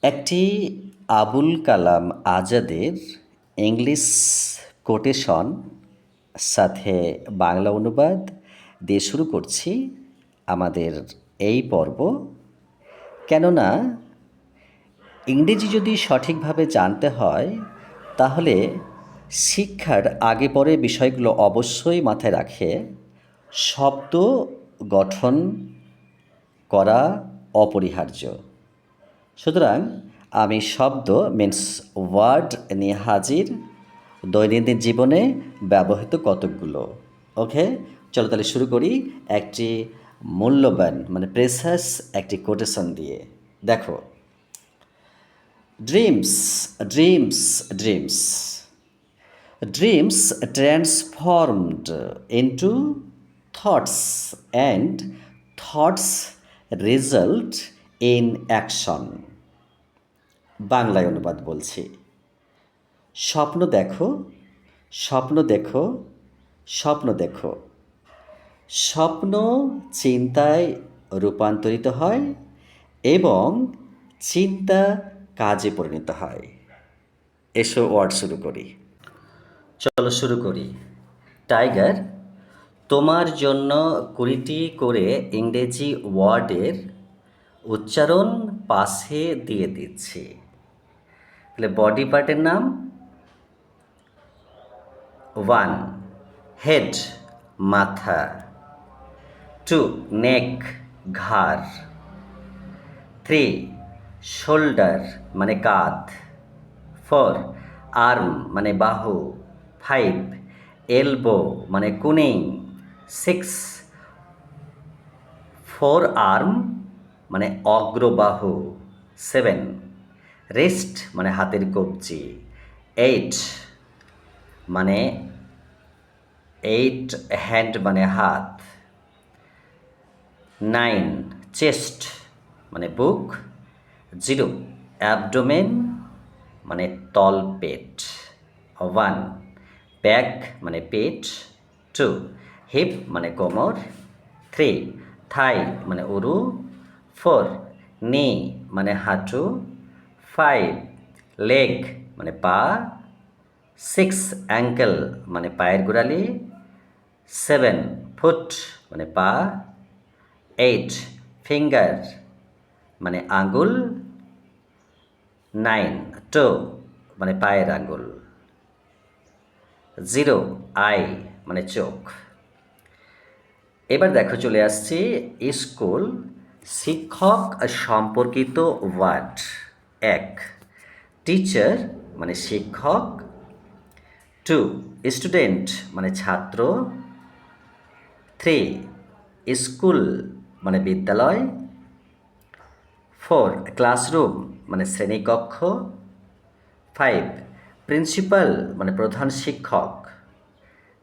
একটি আবুল কালাম আজাদের English quotation সাথে বাংলা অনুবাদ দিয়ে শুরু করছি আমাদের এই পর্ব। কেননা ইংরেজি যদি সঠিকভাবে জানতে হয় তাহলে শিক্ষার আগে পরে বিষয়গুলো অবশ্যই মাথায় রাখে শব্দ গঠন করা অপরিহার্য। সুতরাং আমি শব্দ মিন্স ওয়ার্ড নিয়ে হাজির দৈনন্দিন জীবনে ব্যবহৃত কতকগুলো। ওকে, চলো তাহলে শুরু করি একটি মূল্যবান প্রেসাস একটি কোটেশন দিয়ে। দেখো, dreams dreams dreams dreams transformed into thoughts and thoughts result in action. বাংলায় অনুবাদ বলছি। স্বপ্ন দেখো, স্বপ্ন দেখো, স্বপ্ন দেখো। স্বপ্ন চিন্তায় রূপান্তরিত হয় এবং চিন্তা কাজে পরিণত হয়। এসো ওয়ার্ড শুরু করি। চলো শুরু করি। টাইগার, তোমার জন্য 20টি করে ইংরেজি ওয়ার্ডের উচ্চারণ পাশে দিয়ে দিচ্ছি। তাহলে বডি পার্টের নাম 1 হেড মাথা, 2 নেক ঘাড়, 3 শোল্ডার কাঁধ, 4 আর্ম বাহু, 5 এলবো কুনিং, 6 ফোর আর্ম অগ্রবাহু, 7 রিস্ট হাতের কবজি, 8 হ্যান্ড হাত, 9 চেস্ট বুক, 0 অ্যাবডোমেন তলপেট, 1 ব্যাক পেট, 2 হিপ কোমর, 3 থাই উরু, 4 নি হাঁটু, 5 লেগ পা, 6 অ্যাঙ্কেল পায়ের গোড়ালি, 7 ফুট পা, 8 ফিঙ্গার আঙ্গুল, 9 টো পায়ের আঙ্গুল, 0 আই চোখ। এবার দেখো চলে আসছি স্কুল শিক্ষক সম্পর্কিত ওয়ার্ড। 1 টিচার শিক্ষক, 2 স্টুডেন্ট ছাত্র, 3 স্কুল বিদ্যালয়, 4 ক্লাসরুম শ্রেণীকক্ষ, 5 প্রিন্সিপাল প্রধান শিক্ষক,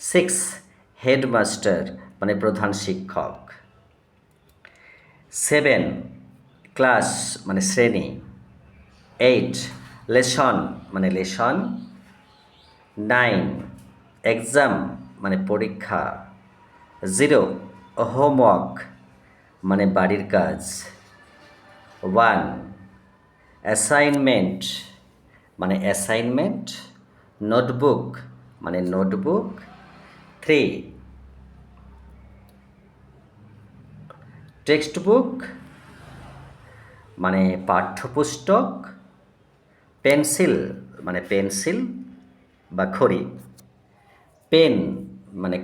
6 হেডমাস্টার প্রধান শিক্ষক, 7 ক্লাস শ্রেণী, 8 লেসন লেসন, 9 এক্সাম পরীক্ষা, 0 হোমওয়ার্ক বাড়ির কাজ, 1 assignment assignment, notebook notebook, 3 text book পাঠ্যপুস্তক, পেন্সিল পেন্সিল বা খড়ি, পেন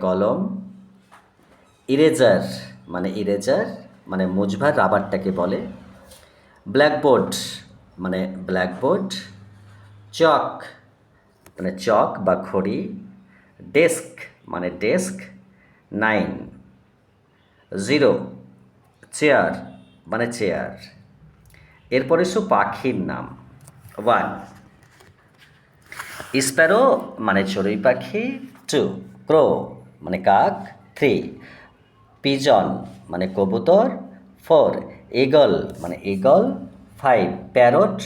কলম, ইরেজার ইরেজার মুছবার রাবারটাকে বলে, ব্ল্যাকবোর্ড ব্ল্যাকবোর্ড, চক চক বা খড়ি, ডেস্ক ডেস্ক, 9 0 চেয়ার চেয়ার। এরপরে পাখির নাম। 1 স্প্যারো চড়ুই পাখি, 2 ক্রো কাক, 3 পিজন কবুতর, 4 ঈগল ঈগল, 5 প্যারট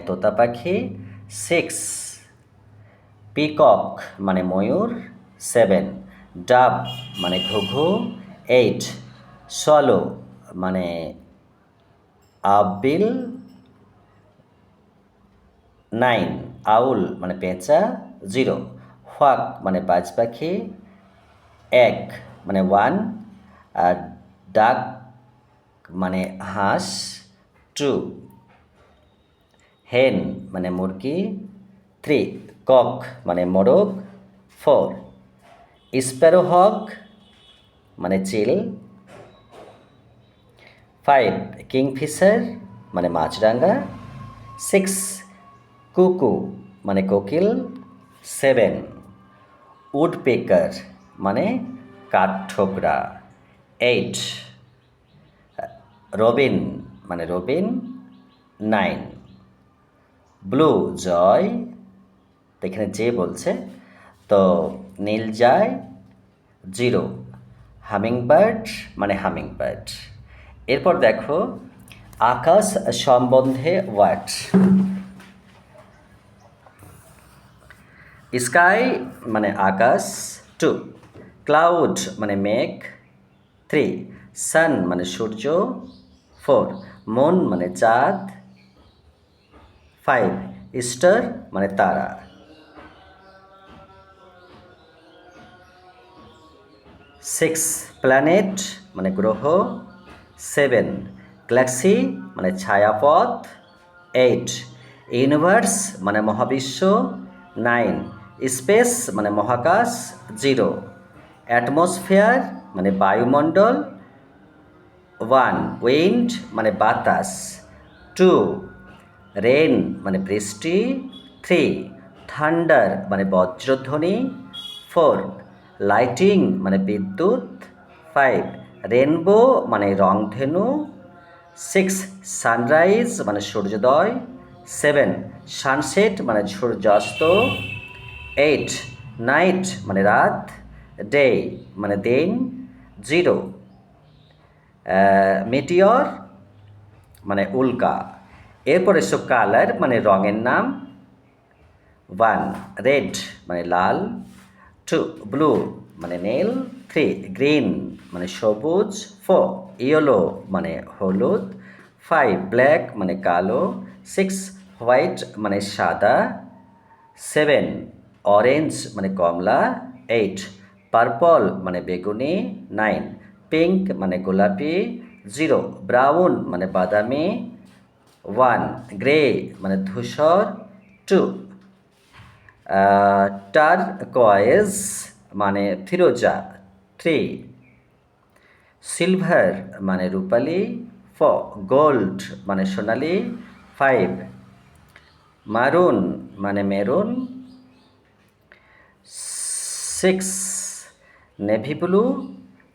তোতা পাখি, 6 পিকক ময়ূর, 7 ডাব ঘুঘু, 8 সলো আবিল, 9 আউল মানে পেঁচা 0 হোয়াক মানে বাজ পাখি এক মানে 1 আর ডাক মানে হাঁস 2 হেন মানে মুরগি 3 কক মানে মোরগ 4 স্প্যারোহক মানে চিল 5 কিংফিশার মানে মাছরাঙা 6 কুকু মানে কোকিল 7 উডপেকার মানে কাঠঠোকরা 8 রবিন মানে রবিন 9 ব্লু জয় তো এখানে যে বলছে তো নীল জয় 0 হামিংবার্ড মানে হামিংবার্ড এরপর দেখো আকাশ সম্বন্ধে ওয়ার্ড স্কাই মানে আকাশ 2 ক্লাউড মানে মেঘ 3 সান মানে সূর্য 4 মুন মানে চাঁদ 5 স্টার মানে তারা 6 প্ল্যানেট মানে গ্রহ 7 গ্যালাক্সি মানে ছায়াপথ 8 ইউনিভার্স মানে মহাবিশ্ব 9 স্পেস মানে মহাকাশ 0 অ্যাটমসফিয়ার মানে বায়ুমণ্ডল 1 উইন্ড মানে বাতাস 2 রেন মানে বৃষ্টি 3 থান্ডার মানে বজ্রধ্বনি 4 লাইটিং মানে বিদ্যুৎ 5 রেনবো মানে রংধেনু 6 সানরাইজ মানে সূর্যোদয় 7 সানসেট মানে সূর্যাস্ত 8 নাইট মানে রাত ডে মানে দিন 0 মিটিওর মানে উল্কা এরপরে সব কালার মানে রঙের নাম 1 রেড মানে লাল 2 ব্লু মানে নীল 3 গ্রিন মানে সবুজ 4 ইয়েলো মানে হলুদ 5 ব্ল্যাক মানে কালো 6 হোয়াইট মানে সাদা 7 অরেঞ্জ মানে কমলা 8 পার্পল মানে বেগুনি 9 পিঙ্ক মানে গোলাপি 0 ব্রাউন মানে বাদামি 1 গ্রে মানে ধূসর 2 টারকয়েজ মানে ফিরোজা 3 সিলভার মানে রূপালি 4 গোল্ড মানে সোনালি 5 মারুন মানে মেরুন 6 নেভি ব্লু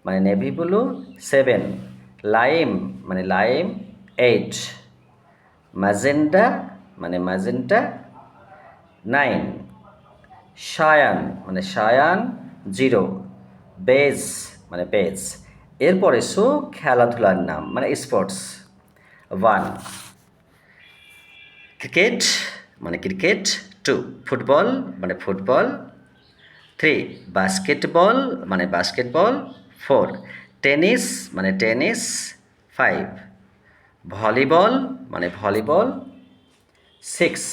মানে নেভি ব্লু 7 লাইম মানে লাইম 8 ম্যাজেন্টা মানে ম্যাজেন্টা 9 সায়ান মানে সায়ান 0 বেজ মানে বেজ এরপরে সো খেলাধুলার নাম মানে স্পোর্টস 1 ক্রিকেট মানে ক্রিকেট 2 ফুটবল মানে ফুটবল 3 বাস্কেটবল মানে বাস্কেটবল 4 টেনিস মানে টেনিস 5 ভলিবল মানে ভলিবল 6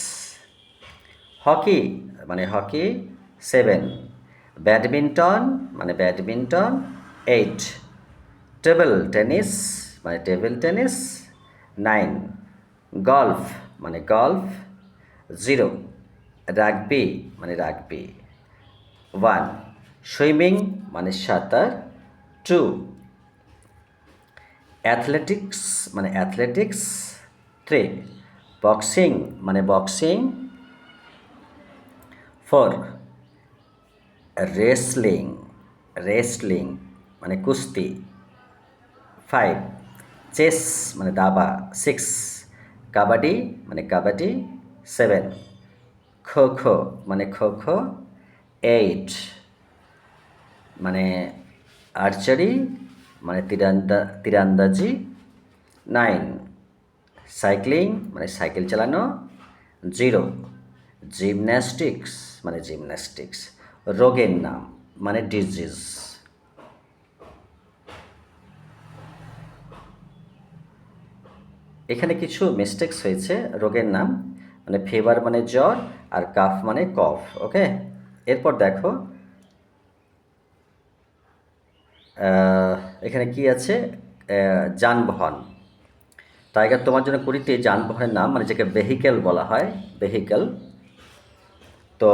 হকি মানে হকি 7 ব্যাডমিন্টন মানে ব্যাডমিন্টন 8 টেবল টেনিস মানে টেবিল টেনিস 9 গল্ফ মানে গল্ফ 0 রাগবি মানে রাগবি 1 সুইমিং মানে সাঁতার 2 অ্যাথলেটিক্স মানে অ্যাথলেটিক্স 3 বক্সিং মানে বক্সিং 4 রেসলিং রেসলিং মানে কুস্তি 5 চেস মানে দাবা 6 কাবাডি মানে কাবাডি 7 খো খো মানে খো খো 8 মানে আর্চারি মানে তীরন্দাজি 9 সাইক্লিং মানে সাইকেল চালানো 0 জিমন্যাস্টিক্স মানে জিমন্যাস্টিক্স রোগের নাম মানে ডিজিজ এখানে কিছু মিস্টেক্স হয়েছে রোগের নাম মানে ফিভার মানে জ্বর, আর কাফ মানে কফ। ওকে, এরপর দেখো এখানে কি আছে, যানবাহন। টাইগার তোমার জন্য 20টি যানবাহনের নাম, মানে যাকে ভেহিকেল বলা হয়, ভেহিকেল। তো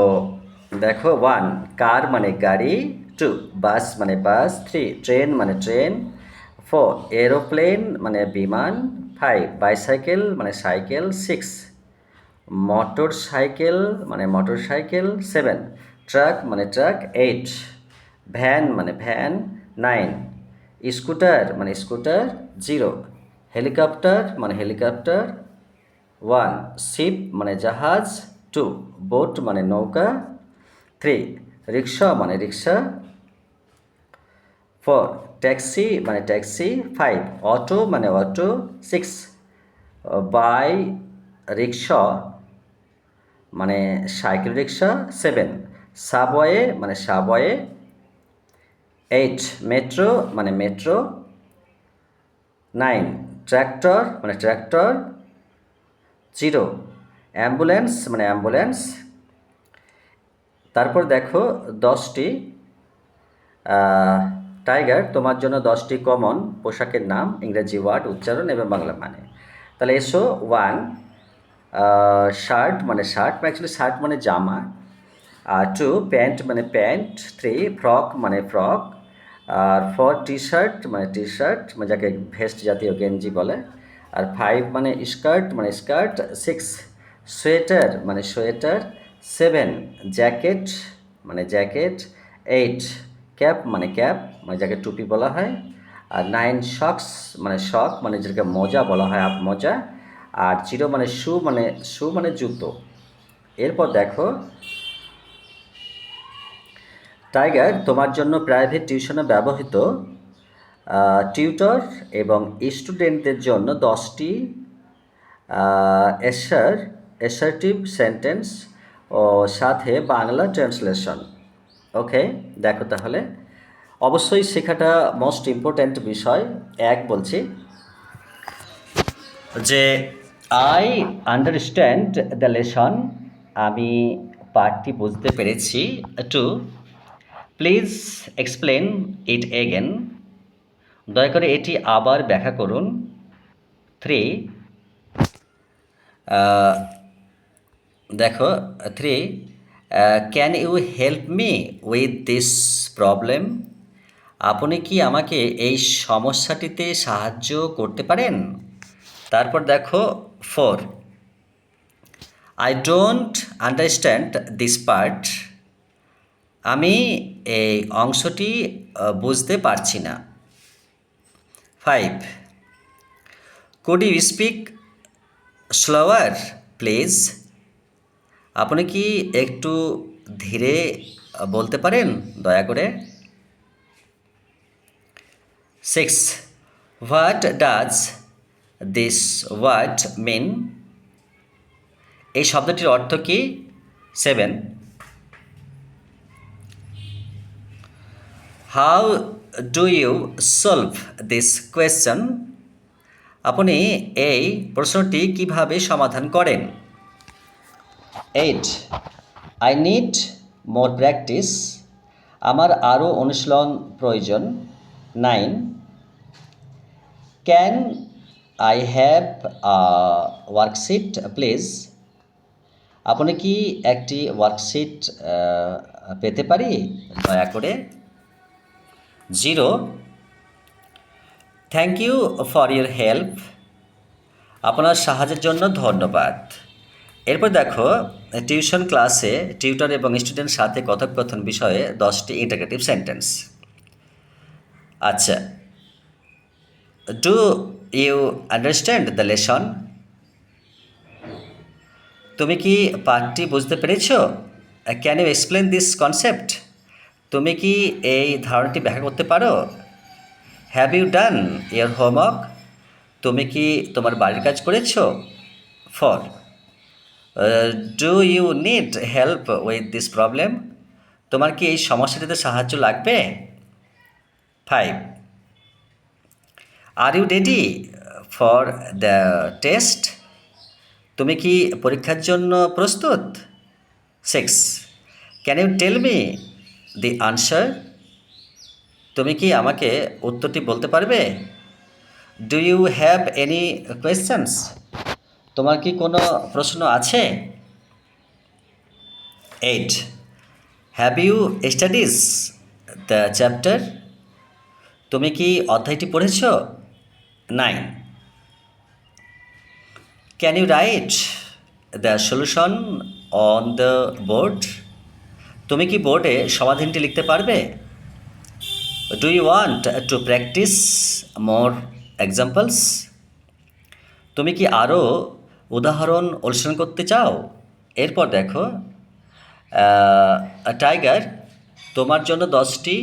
দেখো, 1 কার মানে গাড়ি, 2 বাস মানে বাস, 3 ট্রেন মানে ট্রেন, 4 এরোপ্লেন মানে বিমান, 5 বাইসাইকেল মানে সাইকেল, 6 মোটর সাইকেল মানে মোটর সাইকেল, 7 ট্রাক মানে ট্রাক, 8 ভ্যান মানে ভ্যান, 9 স্কুটার মানে স্কুটার, 0 হেলিকপ্টার মানে হেলিকপ্টার, 1 শিপ মানে জাহাজ, 2 বোট মানে নৌকা, 3 রিক্সা মানে রিক্সা, 4 ট্যাক্সি মানে ট্যাক্সি, 5 অটো মানে অটো, 6 বাই রিক্সা মানে সাইকেল রিক্সা, 7 সাবওয়ে মানে সাবওয়ে, 8 মেট্রো মানে মেট্রো, 9 ট্র্যাক্টর মানে ট্র্যাক্টর, 0 অ্যাম্বুলেন্স মানে অ্যাম্বুলেন্স। তারপর দেখো 10টি টাইগার তোমার জন্য 10টি কমন পোশাকের নাম, ইংরেজি ওয়ার্ড, উচ্চারণ এবং বাংলা মানে। তাহলে এসো, 1 শার্ট মানে শার্ট, অ্যাকচুয়ালি শার্ট মানে জামা, আর 2 প্যান্ট মানে প্যান্ট, 3 ফ্রক মানে ফ্রক, আর 4 টি শার্ট মানে টি শার্ট, মানে যাকে ভেস্ট জাতীয় গেঞ্জি বলে, আর 5 মানে স্কার্ট মানে স্কার্ট, 6 সোয়েটার মানে সোয়েটার, 7 জ্যাকেট মানে জ্যাকেট, 8 ক্যাপ মানে ক্যাপ, মানে যাকে টুপি বলা হয়, আর 9 শক্স মানে শক, মানে যেটাকে মোজা বলা হয়, আপ মোজা, আর 0 মানে শু মানে জুতো। এরপর দেখো, টাইগার তোমার জন্য প্রাইভেট টিউশনে ব্যবহৃত টিউটর এবং স্টুডেন্টদের জন্য 10টি অ্যাসার্টিভ সেন্টেন্স ও সাথে বাংলা ট্রান্সলেশন। ওকে, দেখো তাহলে, অবশ্যই শেখাটা মোস্ট ইম্পর্ট্যান্ট বিষয়। বলছি যে আই আন্ডারস্ট্যান্ড দ্য লেসন, আমি পাঠটি বুঝতে পেরেছি। 2 প্লিজ এক্সপ্লেন ইট এগেন, দয়া করে এটি আবার ব্যাখ্যা করুন। 3 দেখো, 3 can you help me with this problem, আপনি কি আমাকে এই সমস্যাটিতে সাহায্য করতে পারেন? তারপর দেখো 4 I don't understand this part, আমি এই অংশটি বুঝতে পারছি না। 5 could you speak slower please, আপনি কি একটু ধীরে বলতে পারেন দয়া করে? 6 what does this word mean, এই শব্দটির অর্থ কি? 7 how do you solve this question, আপনি এই প্রশ্নটি কিভাবে সমাধান করেন? 8 আই নিড মোর প্র্যাকটিস, আমার আরও অনুশীলন প্রয়োজন। 9 can I have worksheet please, আপনি কি একটি ওয়ার্কশিট পেতে পারি দয়া করে? 0 thank you for your help, আপনার সাহায্যের জন্য ধন্যবাদ। এরপর দেখো, টিউশন ক্লাসে টিউটর এবং স্টুডেন্টের সাথে কথোপকথন বিষয়ে 10টি ইন্টারগ্রেটিভ সেন্টেন্স। আচ্ছা, do you understand the lesson, তুমি কি পাঠটি বুঝতে পেরেছ? Can you explain this concept, তুমি কি এই ধারণাটি ব্যাখ্যা করতে পারো? Have you done your homework, তুমি কি তোমার বাড়ির কাজ করেছ? 4 do you need help with this problem, তোমার কি এই সমস্যাটিতে সাহায্য লাগবে? 5 are you ready for the test, তুমি কি পরীক্ষার জন্য প্রস্তুত? 6. Can you tell me the answer? তুমি কি আমাকে উত্তরটি বলতে পারবে? Do you have any questions? তোমার কি কোনো প্রশ্ন আছে? 8. Have you studies the chapter? তুমি কি অধ্যায়টি পড়েছ? 9. Can you write the solution on the board? তুমি কি বোর্ডে সমাধানটি লিখতে পারবে? Do you want to practise more examples? তুমি কি আরও উদাহরণ অনুসরণ করতে চাও? এরপর দেখো, টাইগার, তোমার জন্য 10টি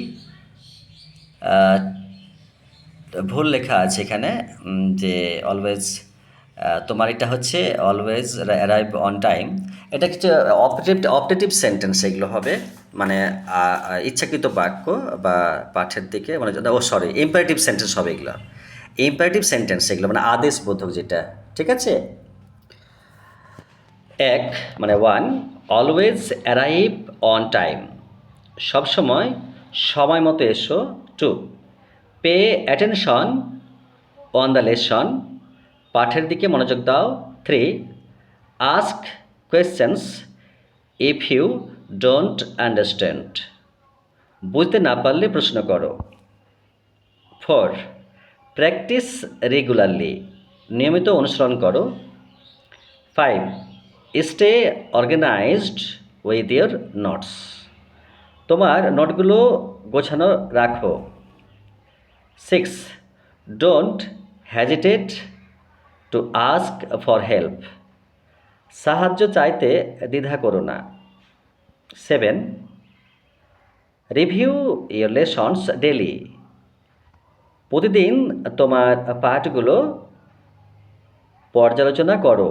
ভুল লেখা আছে এখানে, যে অলওয়েজ, তোমার এটা হচ্ছে অলওয়েজ অ্যারাইভ অন টাইম। এটা কিছু অপটেটিভ সেন্টেন্স এগুলো হবে, মানে ইচ্ছাকৃত বাক্য বা পাঠের দিকে, মানে ইম্পারেটিভ সেন্টেন্স হবে এগুলো। ইম্পারেটিভ সেন্টেন্স এগুলো মানে আদেশবোধক যেটা, ঠিক আছে। 1 মানে 1, অলওয়েজ অ্যারাইভ অন টাইম, সবসময় সময় মতো এসো। 2, pay attention on the lesson, পাঠের দিকে মনোযোগ দাও। 3, ask questions if you don't understand, বুঝতে না পারলে প্রশ্ন করো। 4, প্র্যাকটিস রেগুলারলি, নিয়মিত অনুসরণ করো। 5, stay organized with your notes, তোমার নোটগুলো গোছানো রাখো। 6, don't hesitate to ask for help, সাহায্য চাইতে দ্বিধা করো না। 7, রিভিউ ইয়োর লেসন্স ডেলি, প্রতিদিন তোমার পাঠগুলো পর্যালোচনা করো।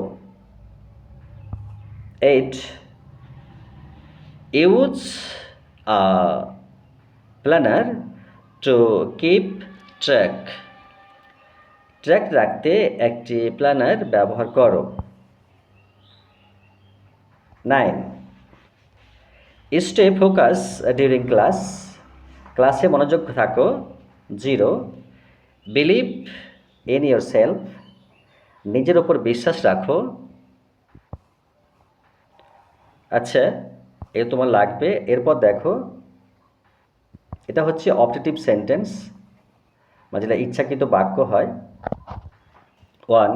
8, use a planner to keep track, track রাখতে একটি প্ল্যানার ব্যবহার করো। 9, স্টে ফোকাস ডিউরিং ক্লাস, ক্লাসে মনোযোগ থাকো। 0, বিলিভ ইন ইয়োর সেলফ, নিজের ওপর বিশ্বাস রাখো। আচ্ছা, এ তোমার লাগবে। এরপর দেখো, এটা হচ্ছে অপটেটিভ সেন্টেন্স, মানে যেটা ইচ্ছাকৃত বাক্য হয়। 1,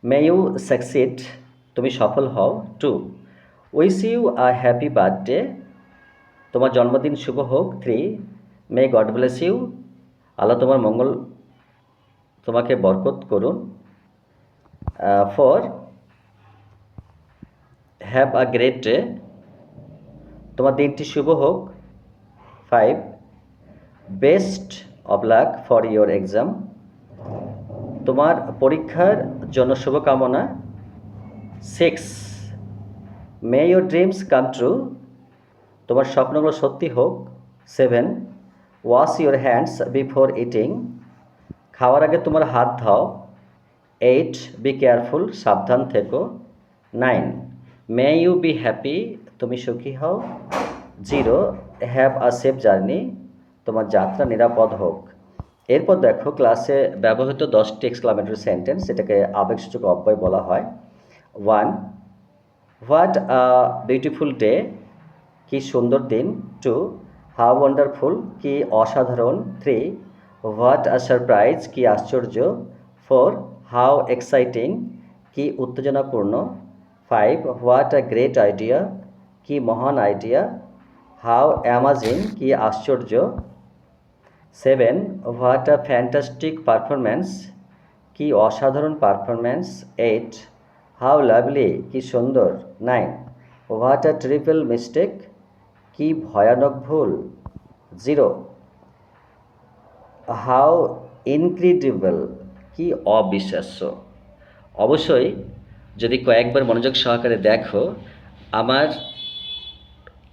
মে ইউ সাকসিড, তুমি সফল হও। 2, wish you a happy birthday, তোমার জন্মদিন শুভ হোক। 3, মে গড ব্লেস ইউ, আল্লাহ তোমার মঙ্গল, তোমাকে বরকত করুন। 4, হ্যাভ আ গ্রেট ডে, তোমার দিনটি শুভ হোক। 5, best of luck for your exam, তোমার পরীক্ষার জন্য শুভকামনা। 6, মে ইয়োর ড্রিমস কাম ট্রু, তোমার স্বপ্নগুলো সত্যি হোক। 7, wash your hands before eating, খাওয়ার আগে তোমার হাত ধাও। 8, বি কেয়ারফুল, সাবধান থেকো। 9, মে ইউ বি হ্যাপি, তুমি সুখী হও। 0, হ্যাভ আ সেফ জার্নি, তোমার যাত্রা নিরাপদ হোক। এরপর দেখো, ক্লাসে ব্যবহৃত 10টি এক্সক্লামেটরি সেন্টেন্স, এটাকে আবেগসূচক অব্যয় বলা হয়। 1, হোয়াট আ বিউটিফুল ডে, কি সুন্দর দিন। 2, হাউ ওয়ান্ডারফুল, কি অসাধারণ। 3, হোয়াট আ সারপ্রাইজ, কি আশ্চর্য। 4, হাউ এক্সাইটিং, কি উত্তেজনাপূর্ণ। 5, হোয়াট আ গ্রেট আইডিয়া, কি মহান আইডিয়া। হাউ অ্যামাজিং, কি আশ্চর্য। 7, হোয়াট আ ফ্যান্টাস্টিক পারফরম্যান্স, কি অসাধারণ পারফরম্যান্স। 8, হাউ লাভলি, কি সুন্দর। 9, হোয়াট আ ট্রিপল মিস্টেক, কি ভয়ানক ভুল। 0, হাউ ইনক্রেডিবল, কি অবিশ্বাস্য। অবশ্যই যদি কয়েকবার মনোযোগ সহকারে দেখো, আমার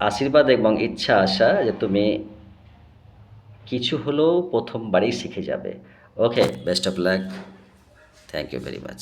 আশীর্বাদ এবং ইচ্ছা আশা যে তুমি কিছু হলেও প্রথমবারই শিখে যাবে। Okay, best of luck, thank you very much.